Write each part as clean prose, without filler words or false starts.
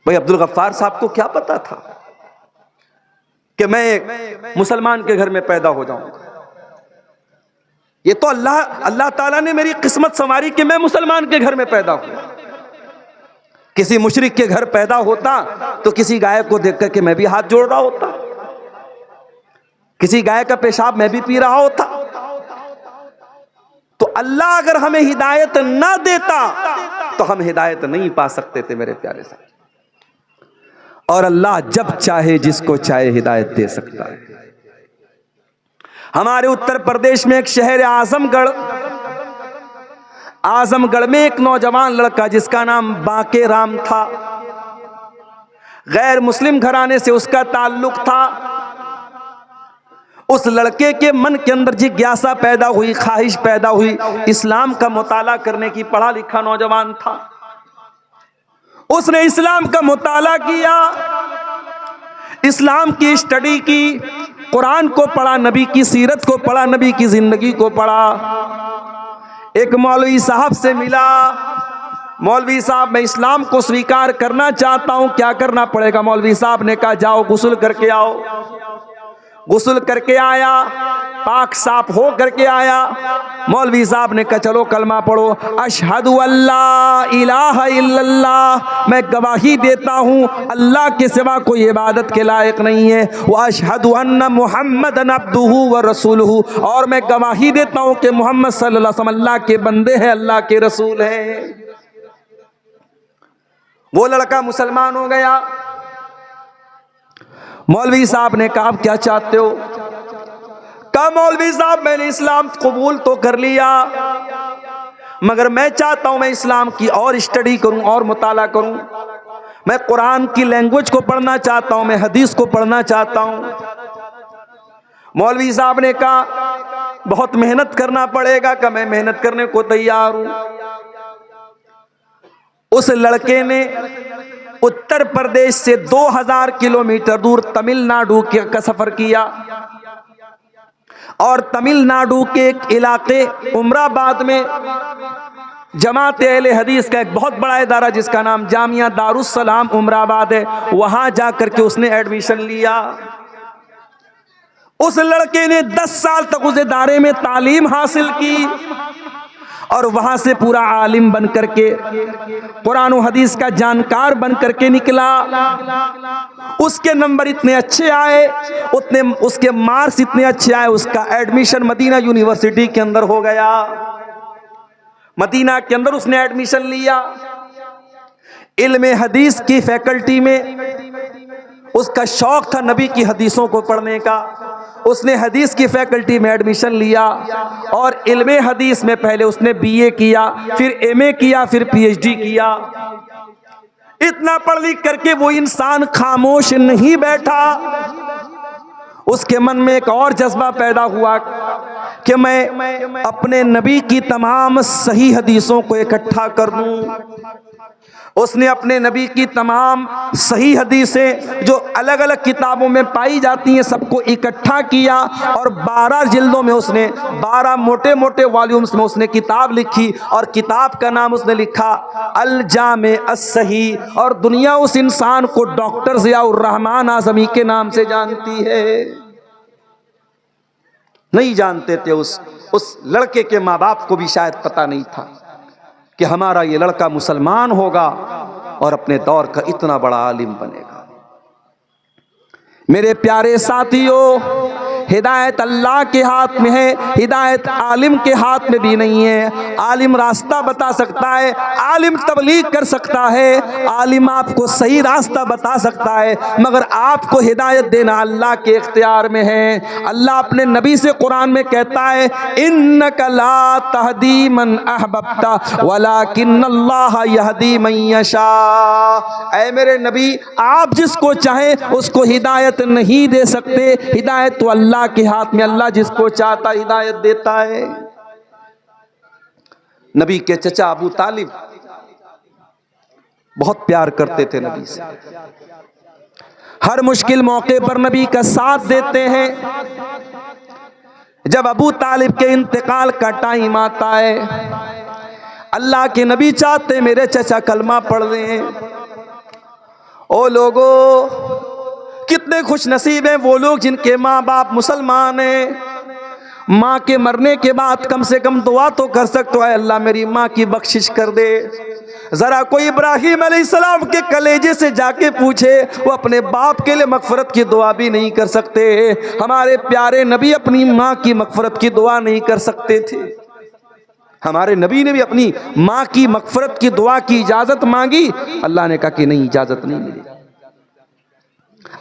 भाई अब्दुल गफ्फार साहब को क्या पता था कि मैं एक मुसलमान के घर में पैदा हो जाऊंगा। ये तो अल्लाह ताला ने मेरी किस्मत संवारी कि मैं मुसलमान के घर में पैदा हुआ। किसी मुशरिक के घर पैदा होता तो किसी गाय को देख करके मैं भी हाथ जोड़ रहा होता, किसी गाय का पेशाब मैं भी पी रहा होता। तो अल्लाह अगर हमें हिदायत ना देता तो हम हिदायत नहीं पा सकते थे मेरे प्यारे साहब। और अल्लाह जब चाहे जिसको चाहे हिदायत दे सकता है। हमारे उत्तर प्रदेश में एक शहर आजमगढ़ में एक नौजवान लड़का जिसका नाम बाके राम था, गैर मुस्लिम घराने से उसका ताल्लुक था। उस लड़के के मन के अंदर जिज्ञासा पैदा हुई, ख्वाहिश पैदा हुई, इस्लाम का मुताला करने की। पढ़ा लिखा नौजवान था, उसने इस्लाम का मुताला किया, इस्लाम की स्टडी की, कुरान को पढ़ा, नबी की सीरत को पढ़ा, नबी की जिंदगी को पढ़ा। एक मौलवी साहब से मिला, मौलवी साहब मैं इस्लाम को स्वीकार करना चाहता हूं, क्या करना पड़ेगा? मौलवी साहब ने कहा जाओ गुस्ल करके आओ। गुस्ल करके आया, पाक साफ हो करके आया। मौलवी साहब ने कहा चलो कलमा पढ़ो, अशहदु अल्ला इलाहा इल्लल्लाह, मैं गवाही देता हूँ अल्लाह के सिवा कोई इबादत के लायक नहीं है, व अशहदु अन्ना मुहम्मदन अब्दुहु व रसूलुहु, और मैं गवाही देता हूँ कि मोहम्मद सल्लल्लाहु अलैहि वसल्लम अल्लाह के बंदे हैं, अल्लाह के रसूल हैं। वो लड़का मुसलमान हो गया। मौलवी साहब ने कहा आप क्या चाहते हो? कहा मौलवी साहब मैंने इस्लाम कबूल तो कर लिया, मगर मैं चाहता हूं मैं इस्लाम की और स्टडी करूं और मुताला करूं। मैं कुरान की लैंग्वेज को पढ़ना चाहता हूं, मैं हदीस को पढ़ना चाहता हूं। मौलवी साहब ने कहा बहुत मेहनत करना पड़ेगा। कि मैं मेहनत करने को तैयार हूं। उस लड़के ने उत्तर प्रदेश से 2000 किलोमीटर दूर तमिलनाडु का सफर किया, और तमिलनाडु के एक इलाके उमराबाद में जमात अहले हदीस का एक बहुत बड़ा इदारा जिसका नाम जामिया दारुस्सलाम उमराबाद है, वहां जाकर के उसने एडमिशन लिया। उस लड़के ने 10 साल तक उस इदारे में तालीम हासिल की, और वहां से पूरा आलिम बन करके, कुरान और हदीस का जानकार बन करके निकला। उसके नंबर इतने अच्छे आए, उतने उसके मार्क्स इतने अच्छे आए, उसका एडमिशन मदीना यूनिवर्सिटी के अंदर हो गया। मदीना के अंदर उसने एडमिशन लिया। इल्म हदीस की फैकल्टी में उसका शौक था नबी की हदीसों को पढ़ने का। उसने हदीस की फैकल्टी में एडमिशन लिया, और इल्मे हदीस में पहले उसने बीए किया, फिर एमए किया, फिर पीएचडी किया। इतना पढ़ लिख करके वो इंसान खामोश नहीं बैठा। उसके मन में एक और जज्बा पैदा हुआ कि मैं अपने नबी की तमाम सही हदीसों को इकट्ठा कर दूं। उसने अपने नबी की तमाम सही हदीसें जो अलग अलग किताबों में पाई जाती हैं सबको इकट्ठा किया, और 12 जिल्दों में उसने 12 मोटे मोटे वॉल्यूम्स में उसने किताब लिखी, और किताब का नाम उसने लिखा अल जामे अस-सही। और दुनिया उस इंसान को डॉक्टर ज़ियाउर रहमान आज़मी के नाम से जानती है। नहीं जानते थे, उस लड़के के माँ बाप को भी शायद पता नहीं था कि हमारा ये लड़का मुसलमान होगा और अपने दौर का इतना बड़ा आलिम बनेगा। मेरे प्यारे साथियों, हिदायत अल्लाह के हाथ में है, हिदायत आलिम के हाथ में भी नहीं है। आलिम रास्ता बता सकता है, आलिम तबलीग कर सकता है, आलिम आपको सही रास्ता बता सकता है, मगर आपको हिदायत देना अल्लाह के इख्तियार में है। अल्लाह अपने नबी से कुरान में कहता है इन्नका ला तहदी मन अहबब्ता वलाकिन्नल्लाह यहदी मन यशा। ऐ मेरे नबी, आप जिसको चाहें उसको हिदायत नहीं दे सकते, हिदायत तो अल्लाह के हाथ में, अल्लाह जिसको चाहता हिदायत देता है। नबी के चचा अबू तालिब बहुत प्यार करते थे नबी से, हर मुश्किल मौके पर नबी का साथ देते हैं। जब अबू तालिब के इंतकाल का टाइम आता है, अल्लाह के नबी चाहते मेरे चचा कलमा पढ़ रहे हैं, ओ लोगों, कितने खुश नसीब हैं वो लोग जिनके माँ बाप मुसलमान हैं। माँ के मरने के बाद कम से कम दुआ तो कर सकते हो, अल्लाह मेरी माँ की बख्शिश कर दे। जरा कोई इब्राहिम अलैहिस्सलाम के कलेजे से जाके पूछे, वो अपने बाप के लिए मगफरत की दुआ भी नहीं कर सकते। हमारे प्यारे नबी अपनी माँ की मगफरत की दुआ नहीं कर सकते थे। हमारे नबी ने भी अपनी माँ की मगफरत की दुआ की इजाजत मांगी, अल्लाह ने कहा कि नहीं, इजाजत नहीं मिली।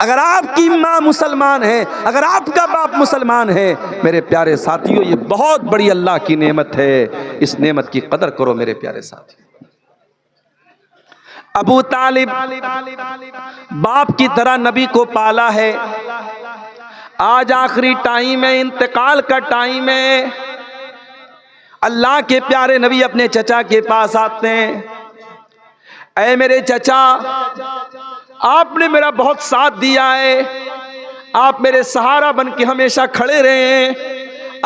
अगर आपकी माँ मुसलमान है, अगर आपका बाप मुसलमान है, मेरे प्यारे साथियों, ये बहुत बड़ी अल्लाह की नेमत है। इस नेमत की कदर करो मेरे प्यारे साथियों। अबू तालिब बाप की तरह नबी को पाला है। आज आखिरी टाइम है, इंतकाल का टाइम है। अल्लाह के प्यारे नबी अपने चचा के पास आते हैं। ऐ मेरे चचा, आपने मेरा बहुत साथ दिया है, आप मेरे सहारा बन के हमेशा खड़े रहे हैं।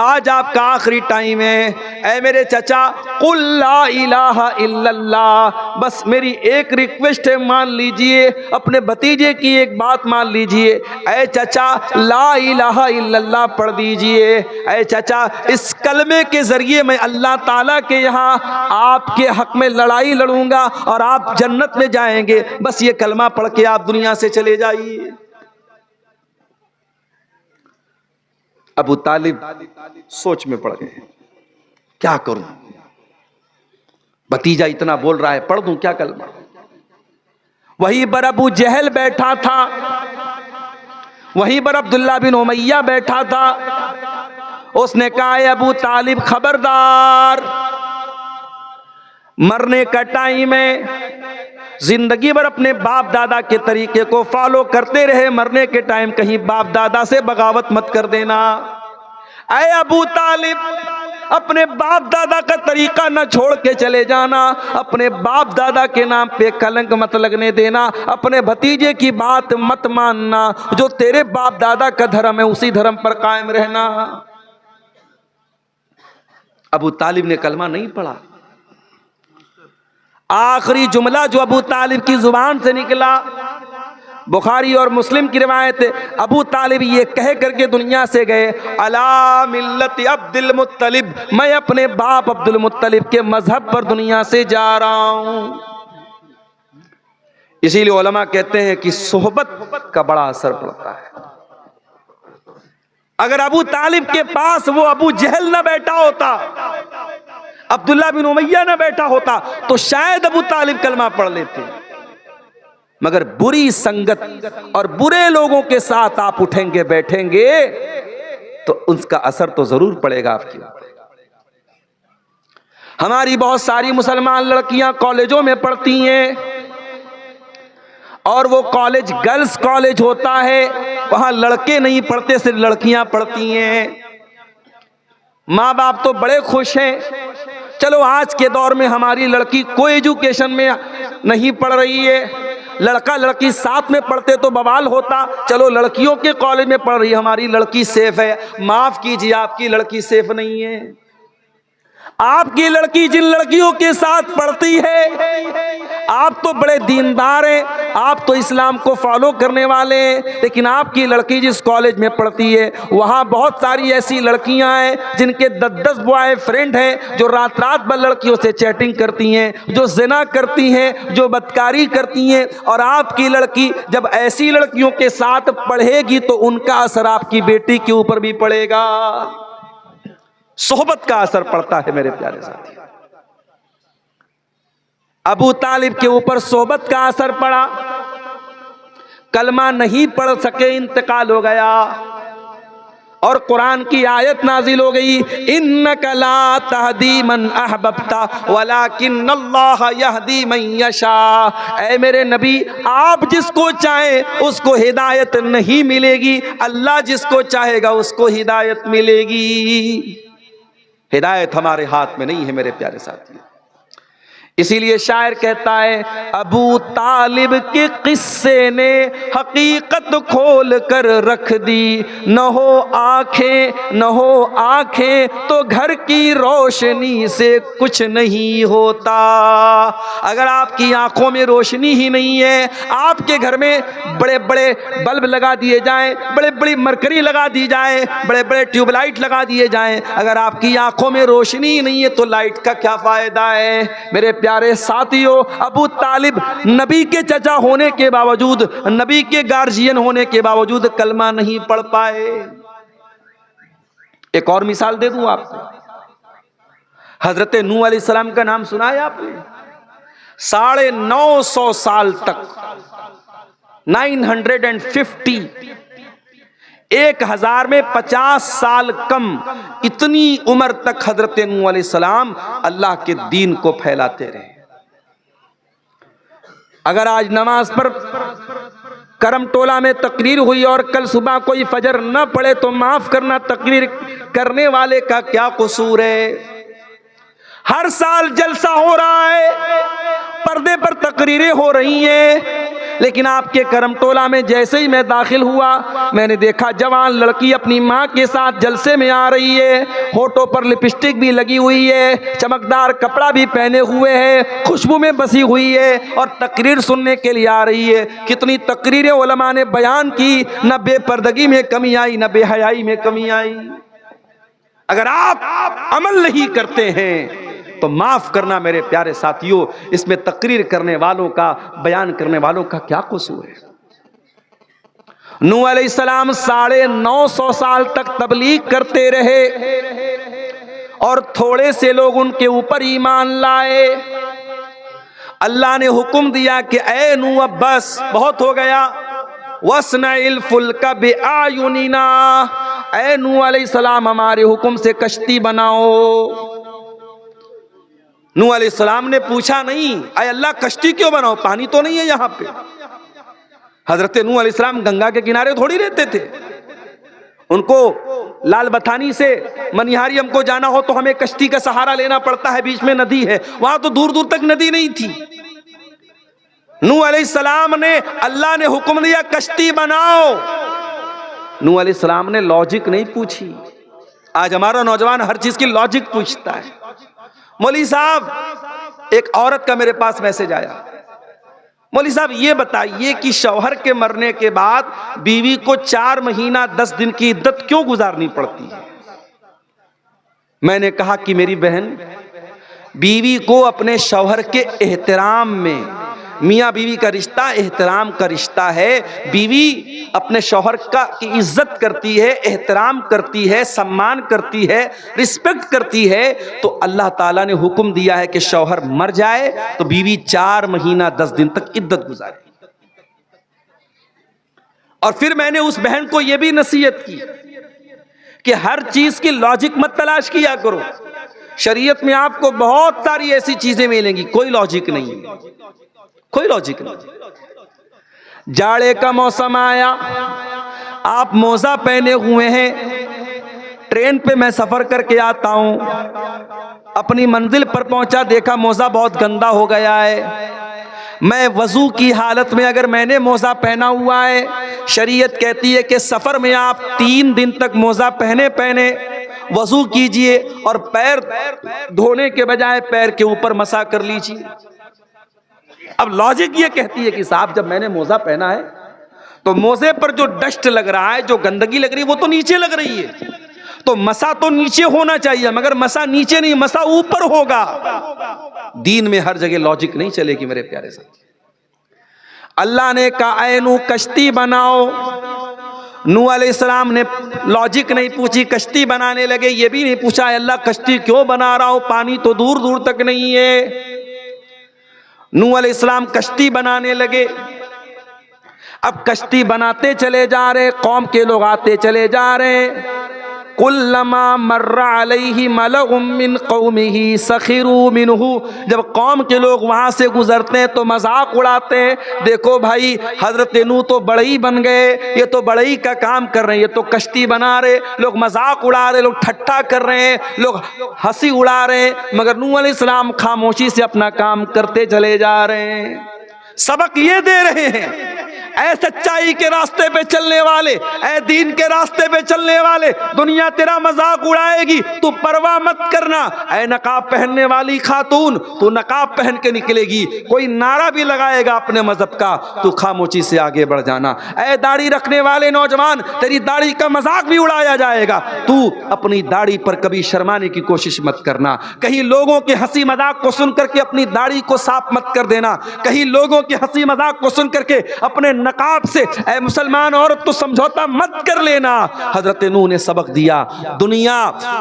आज आपका आखिरी टाइम है। ऐ मेरे चचा, कुल ला इलाहा इल्लल्लाह, बस मेरी एक रिक्वेस्ट है, मान लीजिए। अपने भतीजे की एक बात मान लीजिए। ऐ चचा, ला इलाहा इल्लल्लाह पढ़ दीजिए। ऐ चचा, इस कलमे के जरिए मैं अल्लाह ताला के यहाँ आपके हक में लड़ाई लड़ूंगा और आप जन्नत में जाएंगे। बस ये कलमा पढ़ के आप दुनिया से चले जाइए। अबू तालिब सोच में पड़ गए, क्या करूं, भतीजा इतना बोल रहा है, पढ़ दूं क्या कलमा। वहीं पर अबू जहल बैठा था, वहीं पर अब्दुल्ला बिन उमैया बैठा था। उसने कहा, अबू तालिब खबरदार, मरने का टाइम है, जिंदगी भर अपने बाप दादा के तरीके को फॉलो करते रहे, मरने के टाइम कहीं बाप दादा से बगावत मत कर देना। ऐ अबू तालिब, अपने बाप दादा का तरीका न छोड़ के चले जाना, अपने बाप दादा के नाम पे कलंक मत लगने देना, अपने भतीजे की बात मत मानना, जो तेरे बाप दादा का धर्म है उसी धर्म पर कायम रहना। अबू तालिब ने कलमा नहीं पढ़ा। आखिरी जुमला जो अबू तालिब की जुबान से निकला, बुखारी और मुस्लिम की रिवायत है, अबू तालिब ये कह करके दुनिया से गए, अला मिल्लत अब्दुल मुत्तलिब, मैं अपने बाप अब्दुल मुत्तलिब के मजहब पर दुनिया से जा रहा हूं। इसीलिए उलमा कहते हैं कि सोहबत का बड़ा असर पड़ता है। अगर अबू तालिब के पास वो अबू जहल न बैठा होता, अब्दुल्ला बिन उमैया न बैठा होता, तो शायद अबू तालिब कलमा पढ़ लेते। मगर बुरी संगत और बुरे लोगों के साथ आप उठेंगे बैठेंगे तो उसका असर तो जरूर पड़ेगा आपकी। हमारी बहुत सारी मुसलमान लड़कियां कॉलेजों में पढ़ती हैं और वो कॉलेज गर्ल्स कॉलेज होता है, वहां लड़के नहीं पढ़ते, सिर्फ लड़कियां पढ़ती हैं। माँ बाप तो बड़े खुश हैं, चलो आज के दौर में हमारी लड़की कोई एजुकेशन में नहीं पढ़ रही है, लड़का लड़की साथ में पढ़ते तो बवाल होता। चलो लड़कियों के कॉलेज में पढ़ रही है, हमारी लड़की सेफ है। माफ कीजिए, आपकी लड़की सेफ नहीं है। आपकी लड़की जिन लड़कियों के साथ पढ़ती है, आप तो बड़े दीनदार हैं, आप तो इस्लाम को फॉलो करने वाले हैं, लेकिन आपकी लड़की जिस कॉलेज में पढ़ती है वहाँ बहुत सारी ऐसी लड़कियां हैं जिनके 10-10 बॉय फ्रेंड हैं, जो रात रात भर लड़कियों से चैटिंग करती हैं, जो जिना करती हैं, जो बदकारी करती हैं। और आपकी लड़की जब ऐसी लड़कियों के साथ पढ़ेगी तो उनका असर आपकी बेटी के ऊपर भी पड़ेगा। सोहबत का असर पड़ता है मेरे प्यारे साथी। अबू तालिब के ऊपर सोहबत का असर पड़ा, कलमा नहीं पढ़ सके, इंतकाल हो गया। और कुरान की आयत नाजिल हो गई, इन्नका ला तहदी मन अहबब्ता वलाकिन्नल्लाह यहदी मन यशा। ऐ मेरे नबी, आप जिसको चाहें उसको हिदायत नहीं मिलेगी, अल्लाह जिसको चाहेगा उसको हिदायत मिलेगी। हिदायत हमारे हाथ में नहीं है मेरे प्यारे साथियों। इसीलिए शायर कहता है, अबू तालिब के किस्से ने हकीकत खोल कर रख दी, न हो आंखें तो घर की रोशनी से कुछ नहीं होता। अगर आपकी आंखों में रोशनी ही नहीं है, आपके घर में बड़े बड़े बल्ब लगा दिए जाएं, बड़े बड़ी मरकरी लगा दी जाए, बड़े बड़े ट्यूबलाइट लगा दिए जाएं, अगर आपकी आंखों में रोशनी ही नहीं है तो लाइट का क्या फायदा है। मेरे प्यारे साथियों, अबू तालिब नबी के चचा होने के बावजूद, नबी के गार्जियन होने के बावजूद कलमा नहीं पढ़ पाए। एक और मिसाल दे दूं आपको, हजरत नूह अलैहिस्सलाम का नाम सुना है आपने? 950 साल तक, 950, 1000 में 50 साल कम, इतनी उम्र तक हजरत नूह अलैहिस्सलाम अल्लाह के दीन को फैलाते रहे। अगर आज नमाज पर करम टोला में तकरीर हुई और कल सुबह कोई फजर न पड़े तो माफ करना, तकरीर करने वाले का क्या कसूर है? हर साल जलसा हो रहा है, पर्दे पर तकरीरें हो रही हैं, लेकिन आपके करम टोला में जैसे ही मैं दाखिल हुआ, मैंने देखा जवान लड़की अपनी माँ के साथ जलसे में आ रही है, होठों पर लिपस्टिक भी लगी हुई है, चमकदार कपड़ा भी पहने हुए है, खुशबू में बसी हुई है और तकरीर सुनने के लिए आ रही है। कितनी तकरीरें उलमा ने बयान की, न बेपर्दगी में कमी आई, न बेहयाई में कमी आई। अगर आप अमल नहीं करते हैं तो माफ करना मेरे प्यारे साथियों, इसमें तकरीर करने वालों का, बयान करने वालों का क्या कसूर है? नूह अलैहिस्सलाम 950 साल तक तबलीग करते रहे और थोड़े से लोग उनके ऊपर ईमान लाए। अल्लाह ने हुक्म दिया कि ऐ नूह, बस बहुत हो गया, वस्नइल फुल्का बिआयुनिना, ऐ नूह अलैहिस्सलाम हमारे हुक्म से कश्ती बनाओ। नूह अलैहिस्सलाम ने पूछा नहीं, अरे अल्लाह कश्ती क्यों बनाओ, पानी तो नहीं है यहाँ पे। हजरत नूह अलैहिस्सलाम गंगा के किनारे थोड़ी रहते थे, उनको लाल बथानी से मनिहारियम को जाना हो तो हमें कश्ती का सहारा लेना पड़ता है, बीच में नदी है, वहां तो दूर दूर तक नदी नहीं थी। नूह अलैहिस्सलाम ने, अल्लाह ने हुक्म दिया कश्ती बनाओ। नूह अलैहिस्सलाम ने लॉजिक नहीं पूछी। आज हमारा नौजवान हर चीज की लॉजिक पूछता है। मौलवी साहब, एक औरत का मेरे पास मैसेज आया, मौलवी साहब ये बताइए कि शौहर के मरने के बाद बीवी को 4 महीना 10 दिन की इद्दत क्यों गुजारनी पड़ती है? मैंने कहा कि मेरी बहन, बीवी को अपने शौहर के एहतराम में, मियाँ बीवी का रिश्ता एहतराम का रिश्ता है, बीवी अपने शौहर का की इज्जत करती है, एहतराम करती है, सम्मान करती है, रिस्पेक्ट करती है, तो अल्लाह ताला ने हुक्म दिया है कि शौहर मर जाए तो बीवी 4 महीना 10 दिन तक इद्दत गुजारे। और फिर मैंने उस बहन को यह भी नसीहत की कि हर चीज की लॉजिक मत तलाश किया करो। शरीयत में आपको बहुत सारी ऐसी चीजें मिलेंगी, कोई लॉजिक नहीं है, कोई लॉजिक नहीं। जाड़े का मौसम आया, आप मोजा पहने हुए हैं, ट्रेन पे मैं सफर करके आता हूं, अपनी मंजिल पर पहुंचा, देखा मोजा बहुत गंदा हो गया है। मैं वजू की हालत में, अगर मैंने मोजा पहना हुआ है, शरीयत कहती है कि सफर में आप 3 दिन तक मोजा पहने पहने वजू कीजिए और पैर धोने के बजाय पैर के ऊपर मसा कर लीजिए। अब लॉजिक ये कहती है कि साहब जब मैंने मोजा पहना है तो मोजे पर जो डस्ट लग रहा है, जो गंदगी लग रही है, वो तो नीचे लग रही है, तो मसा तो नीचे होना चाहिए, मगर मसा नीचे नहीं, मसा ऊपर होगा। दीन में हर जगह लॉजिक नहीं चलेगी मेरे प्यारे साथी। अल्लाह ने कहा ऐ नूह कश्ती बनाओ। नूह अलैहिस्सलाम ने लॉजिक नहीं पूछी, कश्ती बनाने लगे। ये भी नहीं पूछा अल्लाह कश्ती क्यों बना रहा हूं, पानी तो दूर दूर तक नहीं है। नूह अलैहिस्सलाम कश्ती बनाने लगे। अब कश्ती बनाते चले जा रहे, कौम के लोग आते चले जा रहे, कुल्लमा मर्रा अलैहि मलउम मिन कौमिही सखिरू मिनहु, जब कौम के लोग वहाँ से गुजरते हैं तो मजाक उड़ाते हैं, देखो भाई हजरत नूह तो बड़ई बन गए, ये तो बड़ई का काम कर रहे हैं, ये तो कश्ती बना रहे, लोग मजाक उड़ा रहे, लोग ठट्ठा कर रहे हैं, लोग हंसी उड़ा रहे हैं, मगर नूह अलैहिस्सलाम खामोशी से अपना काम करते चले जा रहे हैं। सबक ये दे रहे हैं, ऐ सच्चाई के रास्ते पे चलने वाले, ऐ दीन के रास्ते पे चलने वाले, दुनिया तेरा मजाक उड़ाएगी, तू परवाह मत करना। ऐ नकाब पहनने वाली खातून, तू नकाब पहन के निकलेगी, कोई नारा भी लगाएगा अपने मजहब का, तू खामोशी से आगे बढ़ जाना। ऐ दाढ़ी रखने वाले नौजवान, तेरी दाढ़ी का मजाक भी उड़ाया जाएगा, तू अपनी दाढ़ी पर कभी शर्माने की कोशिश मत करना। कहीं लोगों के हंसी मजाक को सुन करके अपनी दाढ़ी को साफ मत कर देना, कहीं लोगों की हंसी मजाक को सुन करके अपने नकाब से ऐ मुसलमान औरत तो समझौता मत कर लेना। हजरत नूह ने सबक दिया। दुनिया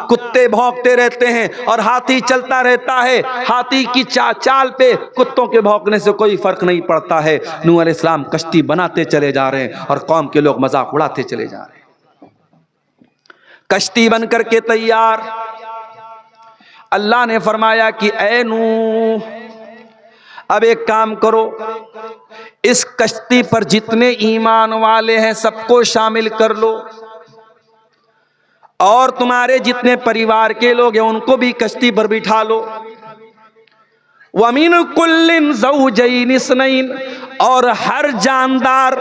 कुत्ते भौंकते रहते हैं और हाथी चलता रहता है, हाथी की चाल पे कुत्तों के भौंकने से कोई फर्क नहीं पड़ता है। नूह अलैहिस्सलाम कश्ती बनाते चले जा रहे हैं और कौम के लोग मजाक उड़ाते चले जा रहे हैं। कश्ती बन करके तैयार, अल्लाह ने फरमाया कि ऐ नूह अब एक काम करो, इस कश्ती पर जितने ईमान वाले हैं सबको शामिल कर लो और तुम्हारे जितने परिवार के लोग हैं उनको भी कश्ती पर बिठा लो। वमीन कुल्लिन ज़ौजैन इस्नैन, और हर जानदार,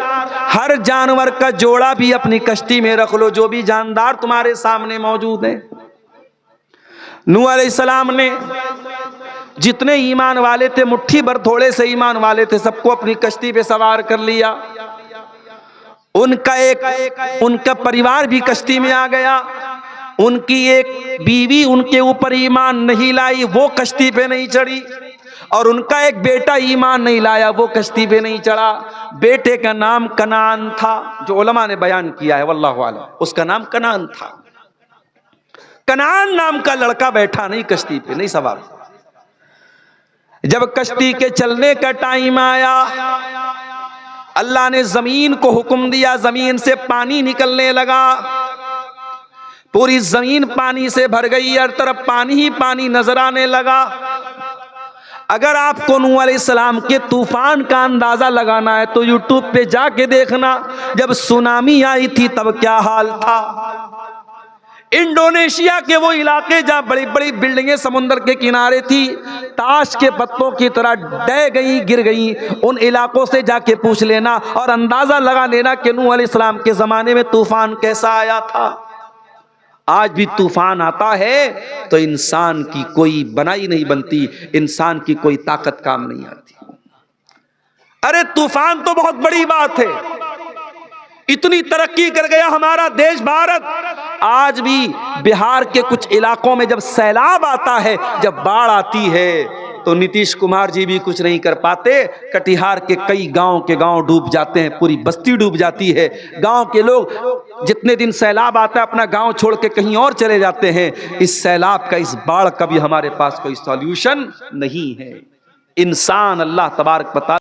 हर जानवर का जोड़ा भी अपनी कश्ती में रख लो, जो भी जानदार तुम्हारे सामने मौजूद है। नूह अलैहिस्सलाम ने जितने ईमान वाले थे, मुट्ठी भर थोड़े से ईमान वाले थे, सबको अपनी कश्ती पे सवार कर लिया। उनका परिवार भी कश्ती में आ गया। उनकी एक बीवी उनके ऊपर ईमान नहीं लाई, वो कश्ती पे नहीं चढ़ी, और उनका एक बेटा ईमान नहीं लाया, वो कश्ती पे नहीं चढ़ा। बेटे का नाम कनान था, जो उलमा ने बयान किया है वल्लाहु आलम, उसका नाम कनान था। कनान नाम का लड़का बैठा नहीं कश्ती पे, नहीं सवार। जब कश्ती के चलने का टाइम आया, अल्लाह ने जमीन को हुक्म दिया, जमीन से पानी निकलने लगा, पूरी जमीन पानी से भर गई, हर तरफ पानी ही पानी नजर आने लगा। अगर आपको नूह अलैहिस्सलाम के तूफान का अंदाजा लगाना है तो यूट्यूब पे जाके देखना, जब सुनामी आई थी तब क्या हाल था। इंडोनेशिया के वो इलाके जहां बड़ी बड़ी बिल्डिंगें समुद्र के किनारे थी, ताश के पत्तों की तरह डह गई, गिर गई, उन इलाकों से जाके पूछ लेना और अंदाजा लगा लेना कि नूह अलैहिस्सलाम के जमाने में तूफान कैसा आया था। आज भी तूफान आता है तो इंसान की कोई बनाई नहीं बनती, इंसान की कोई ताकत काम नहीं आती। अरे तूफान तो बहुत बड़ी बात है, इतनी तरक्की कर गया हमारा देश भारत। आज भी बिहार के कुछ इलाकों में जब सैलाब आता है, जब बाढ़ आती है, तो नीतीश कुमार जी भी कुछ नहीं कर पाते। कटिहार के कई गांव के गांव डूब जाते हैं, पूरी बस्ती डूब जाती है। गांव के लोग जितने दिन सैलाब आता है अपना गांव छोड़ के कहीं और चले जाते हैं। इस सैलाब का, इस बाढ़ का भी हमारे पास कोई सॉल्यूशन नहीं है। इंसान अल्लाह तबारक व तआला